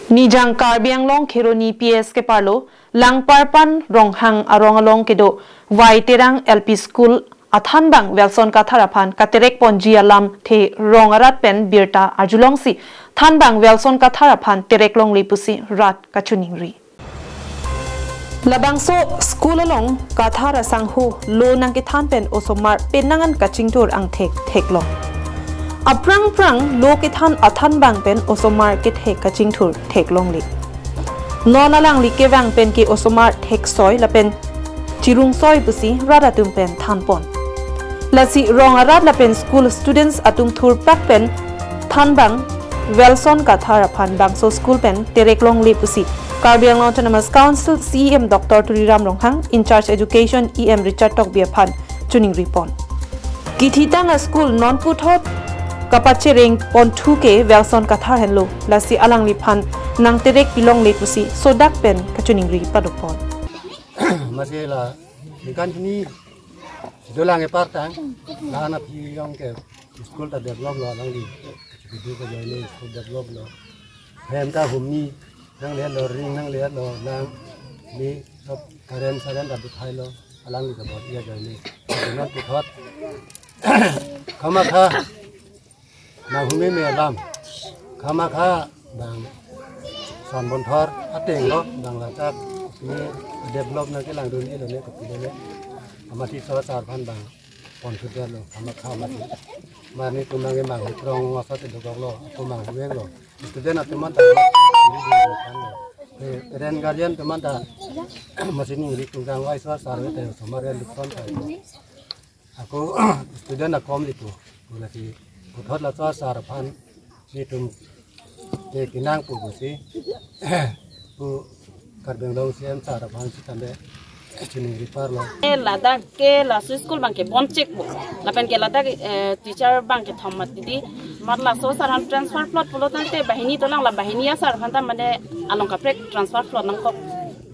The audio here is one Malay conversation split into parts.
Nijang karbiang long keroni PS ke parlo Langparpan ronghang arong along kedo Wai Terang LP School athanbang Wilson katharapan katerek ponji alam the rong arat pen birta arjulong si thanbang Wilson katharapan terek long lipusi rat kachuningri labangso school along kathara sanghu lo nang kithan pen osomar penangan kachingtur ang thek long aprang prang lo kithan athanbang pen osomar ke thek kachingtur thek long li nona lang li kewang pen ki osomar thek soy la pen chirung soy pusi radatum pen thanpon lasi rong arat la pen school students atum thur pak pen thanbang Wilson kathara phan bangso school pen terek long li pusi Karbiang Autonomous Council CEM Dr. Turiram Ronghang in charge education EM Richard Tokbia Phan tuning report Githitang school non puthot kapachering pon puke Wilson kathar henlo lasi alang li phan nang terek pilong le pusi sodak pen kachuning ri padopon masela ikan ini dolang e partang lana pi yong ke school ta develop lo lang li video ko join school develop lo hem ta humni nang lihat lo ring nang lihat lo nang ni karen saran da dukhai lo alang li ka bot ya join ni non puthot kama kha na humi me lam kama kha bang san bon thor ateng lo bang la tak ni develop na ke lang dun ni lo ne ko pi le amati so sar phan bang pon su de lo kama kha ma ni tu na ge ma ho trong wa sa te do lo tu ma ho lo student atuman ta parent guardian teman ta masih ni ri tunggang wai so sar te somare lukon ta aku student na kom itu lagi puthot la so sar phan ni tum ke kinang pu si pu karbeng dong siam sar phan si tambe chini ripar lo la da ke la school bank ke bon check bu la pen ke la da teacher bank ke thammat di matla so sar han transfer plot pulo tante bahini to lang la bahini ya sar phanta mane along ka prek transfer plot nang ko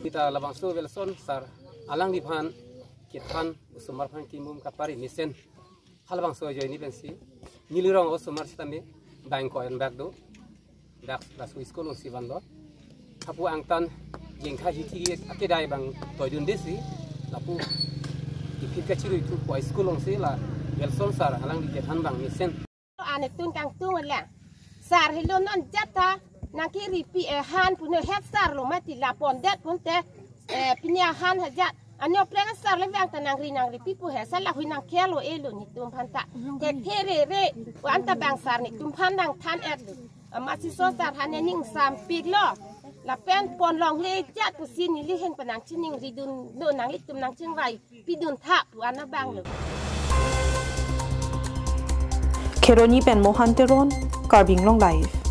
kita labang so Wilson sar alang di phan ke than usumar phan ki mum ka pari misen halbang so joini bensi nilirong usumar sitame bank ko en back do dak la school si bando hapu angtan yang kah hiti akedai bang toydun desi lapu ikit kaciri itu po school ong si la Wilson sar alang di ketan bang misen ane tun kang tun la sar hilon on jata nang kiri pi han punya head sar lo mati la pondet punte pinya han hajat anyo prenga sar le vang tanang ri pi pu he sala hui nang kelo elo ni tum phanta te khere re anta bang sar ni tum phan nang than et amasi so sar han ning sam pi lo la pen pon long le jat pu sin ni li hen panang chining ri dun do nang li tum nang ching vai pi dun tha pu ana bang lo Keroni pen mohan teron karbing long life